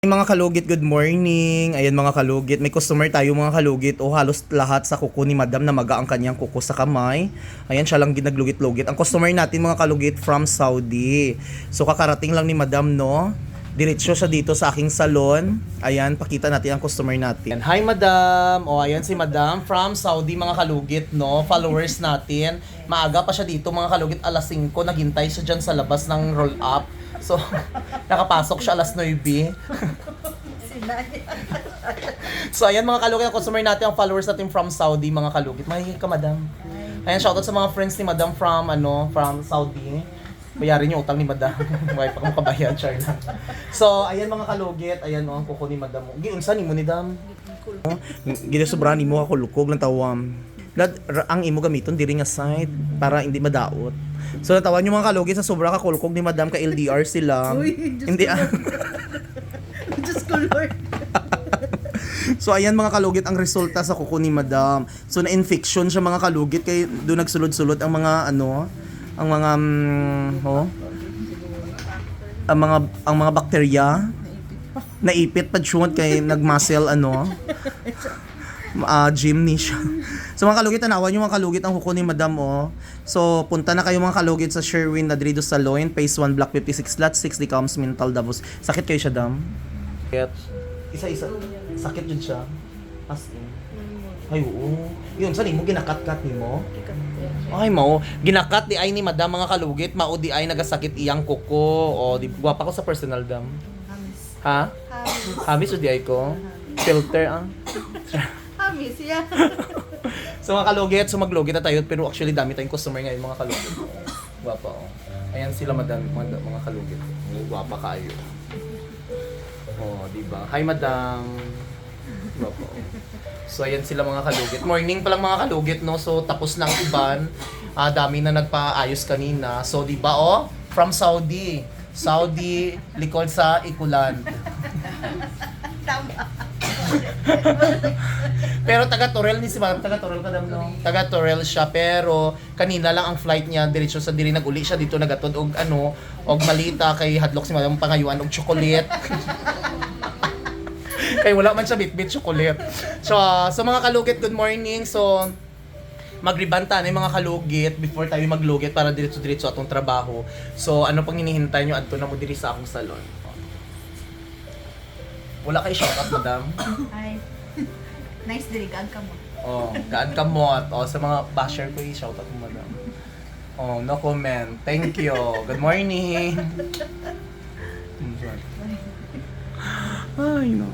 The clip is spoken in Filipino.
Mga kalugit, good morning. Ayan mga kalugit, may customer tayo mga kalugit. O halos lahat sa kuko ni madam na maga ang kanyang kuko sa kamay. Ayan, siya lang ginaglugit-lugit. Ang customer natin mga kalugit from Saudi. So kakarating lang ni madam, no? Diretso siya dito sa aking salon. Ayan, pakita natin ang customer natin. Hi madam. O ayan si madam from Saudi mga kalugit, no? Followers natin. Maaga pa siya dito mga kalugit, alas 5. Naghintay siya dyan sa labas ng roll up. So, nakapasok siya alas 9. So, ayan mga kalugit, ang customer natin, ang followers natin from Saudi, mga kalugit. Mahingay ka, madam. Ayan, shoutout sa mga friends ni madam from Saudi. Bayarin yung utang ni madam. May pa kung kabayan, char na. So, ayan mga kalugit, ayan ang kuko ni madam. Giunsa ni mo ni dam? Gina sobrang ni mo kakulukog ng tawam. Ang imo gamiton diri nga side para hindi madaot. So natawan yung mga kalugit sa sobra kakulkog ni madam, ka LDR sila. Uy, hindi Diyos ko Lord. So ayan mga kalugit ang resulta sa kuko ni madam. So na-infection siya mga kalugit, kay doon nagsulod-sulod ang mga ang mga bakterya. Naipit pa siya kay nagmuscle gym ni siya. So mga kalugit, tanawan yung mga kalugit ang kuko ni madam, oh. So punta na kayo mga kalugit sa Sherwin, Ladrido, salon, phase 1, block 56, lot 6, the Homes Mintal Davao. Sakit kayo siya, dam? Isa-isa. Sakit yun siya. As in. Ay, oo. Yun, saan mo ginakat-kat ni mo? Ay, mo. Ginakat di ay ni madam mga kalugit. Mao di ay nagasakit iyang kuko. O, di guwapa ko sa personal, dam. Ha? Hamis o di ay ko? Filter, Hamis yan. So mga kalugit, so maglugit na tayo, pero actually dami tayong customer ngayon mga kalugit. Guwapa, oh. Ayan sila madam, mga kalugit. Guwapa kayo. Oh, di ba? Hi madam. Guwapa, oh. So ayan sila mga kalugit. Morning pa lang mga kalugit, no? So tapos na ang iban. Dami na nagpaayos kanina. So di ba, oh? From Saudi. Saudi, likod sa Ikulan. Tama. Pero taga-Torel ni si madam, taga-Torel ka dam, no? Taga-Torel siya, pero kanina lang ang flight niya, diretso sa diri, nag-uli siya dito, nagatod og og malita, kay hadlok si madam pangayuan og chocolate. Kay wala man siya bit-bit chocolate. So mga kalugit, good morning. So magribanta na yung mga kalugit before tayo maglugit para diretso-diretso atong trabaho. So ano pang hinihintay nyo, adto na mo diri sa akong salon. Wala kayo shoutout, madam? Ay. Nice diri, gaan ka mo. Oh, gaan ka mo at sa mga basher ko i-shoutout mo, madam. Oh, no comment. Thank you. Good morning. Ay, no.